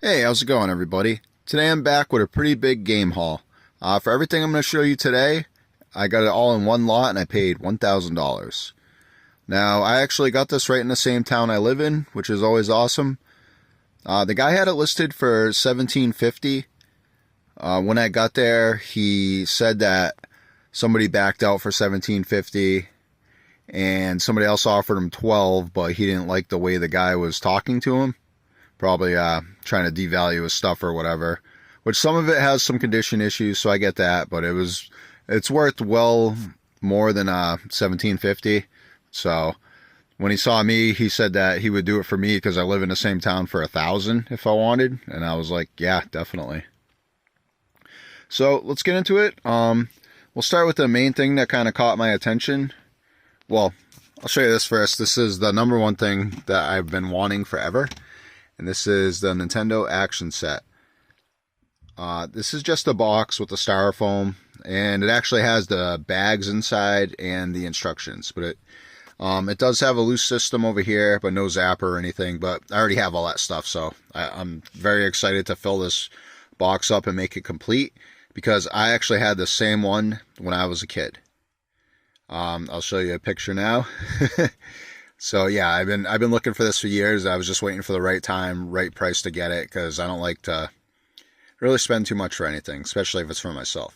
Hey, how's it going, everybody? Today I'm back with a pretty big game haul. For everything I'm going to show you today, I got it all in one lot and I paid $1,000. Now, I actually got this right in the same town I live in, which is always awesome. The guy had it listed for $1,750. When I got there, he said that somebody backed out for $1,750 and somebody else offered him $12, but he didn't like the way the guy was talking to him. Probably trying to devalue his stuff or whatever, which some of it has some condition issues, so I get that, but it's worth well more than $1,750. So when he saw me, he said that he would do it for me because I live in the same town for $1,000 if I wanted, and I was like, yeah, definitely. So let's get into it. We'll start with the main thing that kind of caught my attention. Well, I'll show you this first. This is the number one thing that I've been wanting forever. And this is the Nintendo Action Set. This is just a box with the styrofoam, and it actually has the bags inside and the instructions. But it does have a loose system over here, but no zapper or anything. But I already have all that stuff, so I'm very excited to fill this box up and make it complete, because I actually had the same one when I was a kid. I'll show you a picture now. So yeah, I've been looking for this for years. I was just waiting for the right time, right price to get it, because I don't like to really spend too much for anything, especially if it's for myself.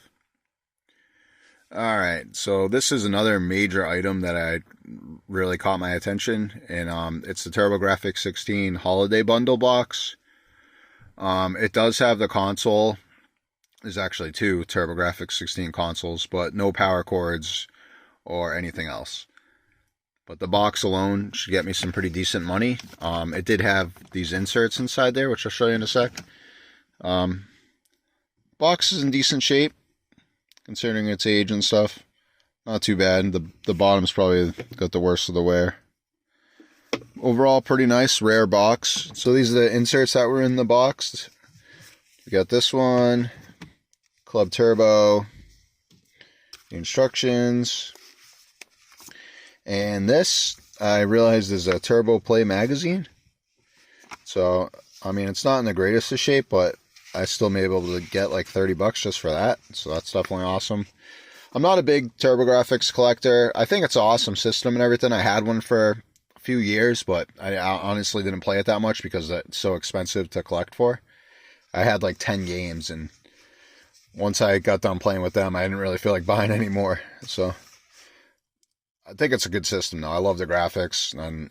Alright, so this is another major item that I really caught my attention, and it's the Turbografx 16 Holiday Bundle box. It does have the console. There's actually two Turbografx 16 consoles, but no power cords or anything else. But the box alone should get me some pretty decent money. It did have these inserts inside there, which I'll show you in a sec. Box is in decent shape, considering its age and stuff. Not too bad. The bottom's probably got the worst of the wear. Overall, pretty nice, rare box. So these are the inserts that were in the box. We got this one, Club Turbo, the instructions. And this, I realized, is a Turbo Play magazine. So, I mean, it's not in the greatest of shape, but I still may be able to get like $30 just for that. So that's definitely awesome. I'm not a big Turbografx collector. I think it's an awesome system and everything. I had one for a few years, but I honestly didn't play it that much because it's so expensive to collect for. I had like 10 games, and once I got done playing with them, I didn't really feel like buying any more. So I think it's a good system, though. I love the graphics, and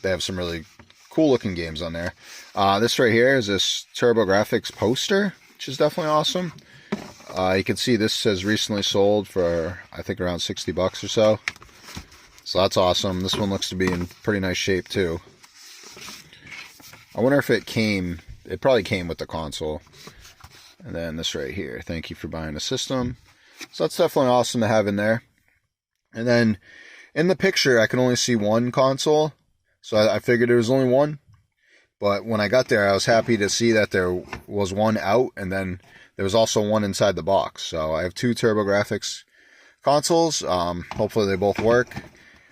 they have some really cool looking games on there. This right here is this Turbografx poster, which is definitely awesome. You can see this says recently sold for, I think, around $60 or so. So that's awesome. This one looks to be in pretty nice shape, too. I wonder if it probably came with the console. And then this right here, thank you for buying the system. So that's definitely awesome to have in there. And then in the picture, I can only see one console, so I figured there was only one. But when I got there, I was happy to see that there was one out, and then there was also one inside the box. So I have two Turbografx consoles. Hopefully they both work.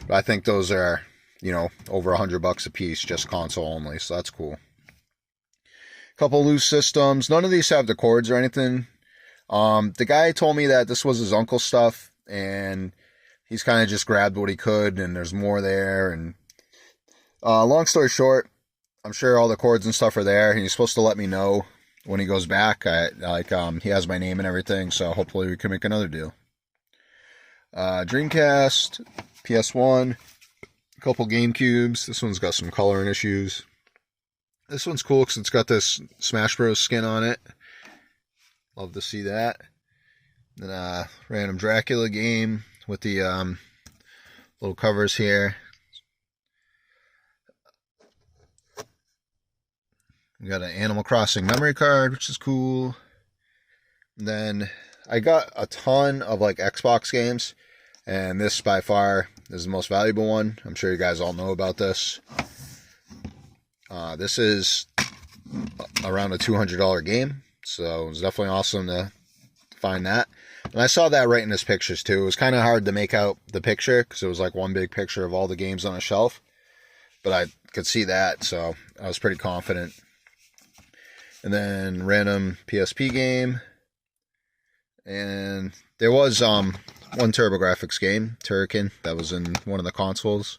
But I think those are, over $100 a piece, just console only, so that's cool. Couple loose systems. None of these have the cords or anything. The guy told me that this was his uncle's stuff, and he's kind of just grabbed what he could, and there's more there. And long story short, I'm sure all the cords and stuff are there, and he's supposed to let me know when he goes back. He has my name and everything, so hopefully we can make another deal. Dreamcast, PS1, a couple GameCubes. This one's got some coloring issues. This one's cool because it's got this Smash Bros. Skin on it. Love to see that. Then a random Dracula game with the little covers here. We got an Animal Crossing memory card, which is cool. And then I got a ton of like Xbox games, and this by far is the most valuable one. I'm sure you guys all know about this. This is around a $200 game, so it was definitely awesome to find that. And I saw that right in his pictures too. It was kind of hard to make out the picture because it was like one big picture of all the games on a shelf, but I could see that, so I was pretty confident. And then random PSP game. And there was one Turbografx game, Turrican, that was in one of the consoles.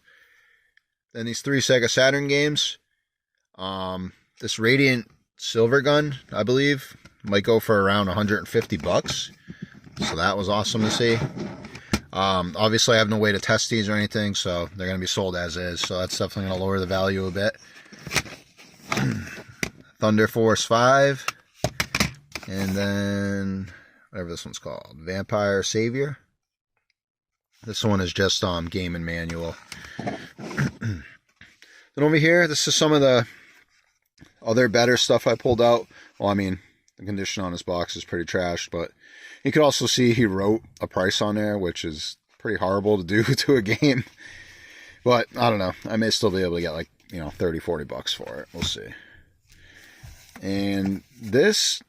Then these 3 Sega Saturn games. This Radiant Silver Gun, I believe, might go for around 150 bucks. So that was awesome to see. Obviously, I have no way to test these or anything, so they're going to be sold as is. So that's definitely going to lower the value a bit. Thunder Force 5. And then whatever this one's called, Vampire Savior. This one is just game and manual. Then over here, this is some of the other better stuff I pulled out. Well, I mean, the condition on this box is pretty trashed, but you can also see he wrote a price on there, which is pretty horrible to do to a game. But I don't know. I may still be able to get like, 30, 40 bucks for it. We'll see. And this,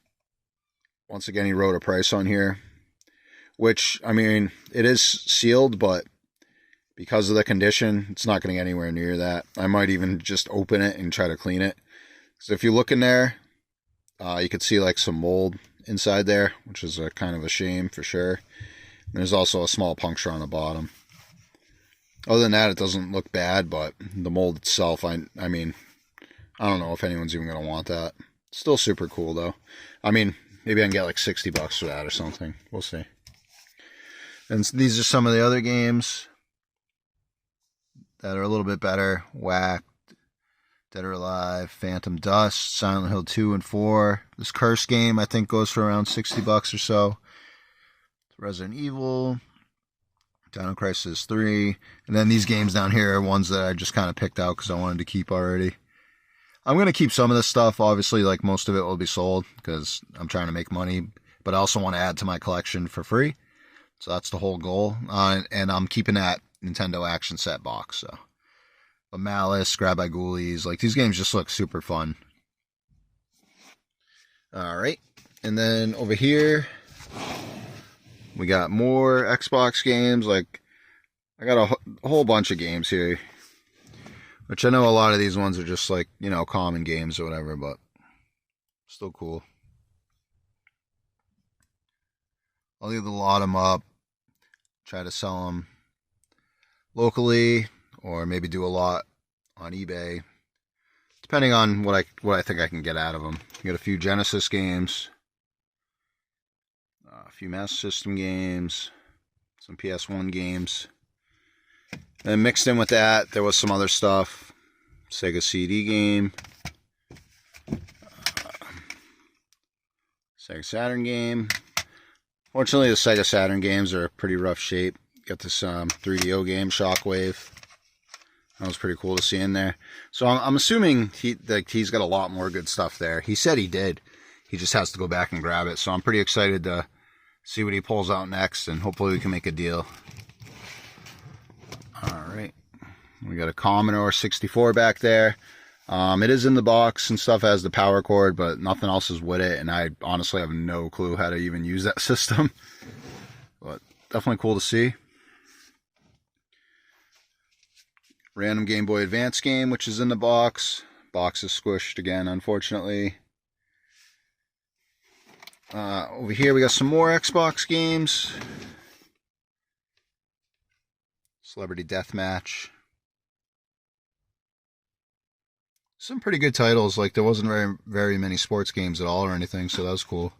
once again, he wrote a price on here, which, I mean, it is sealed, but because of the condition, it's not going to get anywhere near that. I might even just open it and try to clean it. So if you look in there, you could see like some mold inside there, which is a kind of a shame for sure. And there's also a small puncture on the bottom. Other than that, it doesn't look bad, but the mold itself, I mean, I don't know if anyone's even going to want that. Still super cool though. I mean, maybe I can get like 60 bucks for that or something. We'll see. And these are some of the other games that are a little bit better. Whacked, Dead or Alive, Phantom Dust, Silent Hill 2 and 4. This Curse game, I think, goes for around 60 bucks or so. Resident Evil, Dino Crisis 3. And then these games down here are ones that I just kind of picked out because I wanted to keep already. I'm going to keep some of this stuff. Obviously, like most of it will be sold because I'm trying to make money. But I also want to add to my collection for free. So that's the whole goal. And I'm keeping that Nintendo Action Set box. So, but Malice, Grab by Ghoulies, like these games just look super fun. Alright. And then over here, we got more Xbox games. Like, I got a whole bunch of games here. Which I know a lot of these ones are just like, common games or whatever, but still cool. I'll either lot them up, try to sell them locally, or maybe do a lot on eBay, depending on what I think I can get out of them. You got a few Genesis games, a few Master System games, some PS1 games. And mixed in with that, there was some other stuff. Sega CD game. Sega Saturn game. Fortunately, the Sega Saturn games are pretty rough shape. Got this 3DO game, Shockwave. That was pretty cool to see in there. So I'm assuming he's got a lot more good stuff there. He said he did. He just has to go back and grab it. So I'm pretty excited to see what he pulls out next, and hopefully we can make a deal. Alright, we got a Commodore 64 back there. It is in the box and stuff, has the power cord, but nothing else is with it, and I honestly have no clue how to even use that system. But definitely cool to see. Random Game Boy Advance game, which is in the box. Box is squished again, unfortunately. Over here we got some more Xbox games. Celebrity Deathmatch. Some pretty good titles. Like, there wasn't very many sports games at all or anything, so that was cool.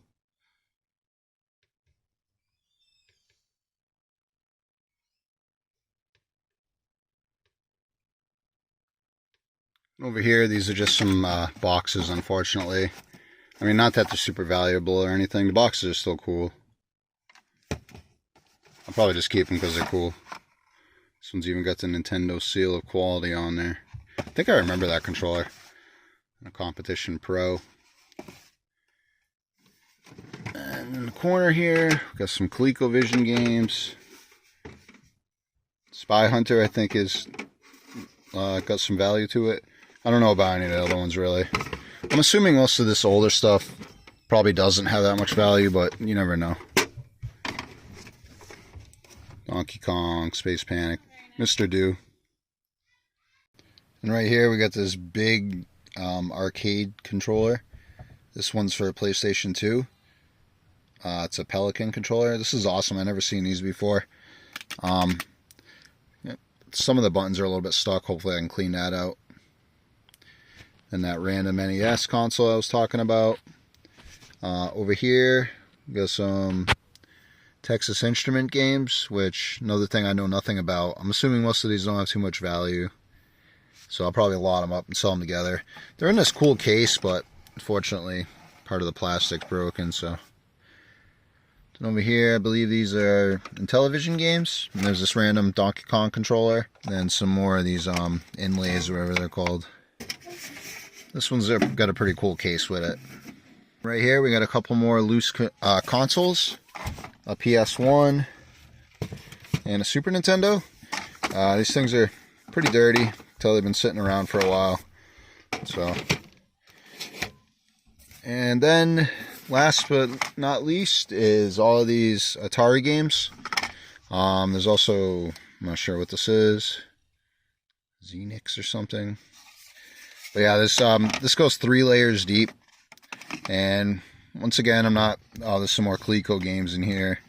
Over here, these are just some boxes, unfortunately. I mean, not that they're super valuable or anything. The boxes are still cool. I'll probably just keep them because they're cool. This one's even got the Nintendo seal of quality on there. I think I remember that controller. A Competition Pro. And in the corner here, we've got some ColecoVision games. Spy Hunter, I think, is got some value to it. I don't know about any of the other ones, really. I'm assuming most of this older stuff probably doesn't have that much value, but you never know. Donkey Kong, Space Panic, Mr. Do. And right here we got this big arcade controller. This one's for PlayStation 2. It's a Pelican controller. This is awesome. I've never seen these before. Some of the buttons are a little bit stuck. Hopefully I can clean that out. And that random NES console I was talking about. Over here, we got some Texas Instrument games, which another thing I know nothing about. I'm assuming most of these don't have too much value, so I'll probably lot them up and sell them together. They're in this cool case, but unfortunately part of the plastic's broken. So and over here, I believe these are Intellivision games. And there's this random Donkey Kong controller, and then some more of these inlays, whatever they're called. This one's got a pretty cool case with it. Right here we got a couple more loose consoles, a PS1 and a Super Nintendo. These things are pretty dirty, until they've been sitting around for a while. So, and then last but not least is all of these Atari games. There's also, I'm not sure what this is, Xenix or something. But yeah, this goes 3 layers deep. And once again, there's some more Coleco games in here.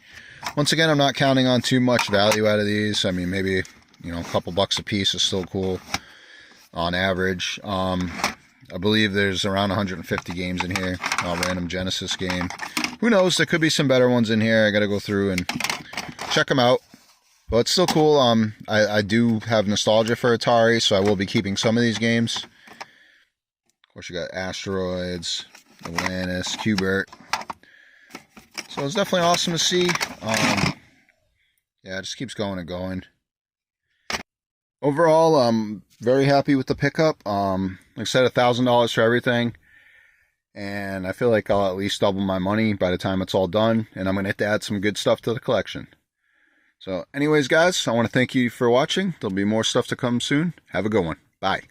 Once again, I'm not counting on too much value out of these. I mean, maybe, a couple bucks a piece is still cool on average. I believe there's around 150 games in here. A random Genesis game. Who knows? There could be some better ones in here. I got to go through and check them out. But it's still cool. I do have nostalgia for Atari, so I will be keeping some of these games. Of course, you got Asteroids, Atlantis, Qbert. So it's definitely awesome to see. Yeah, it just keeps going and going. Overall, I'm very happy with the pickup. Like I said, $1,000 for everything. And I feel like I'll at least double my money by the time it's all done. And I'm going to have to add some good stuff to the collection. So anyways, guys, I want to thank you for watching. There'll be more stuff to come soon. Have a good one. Bye.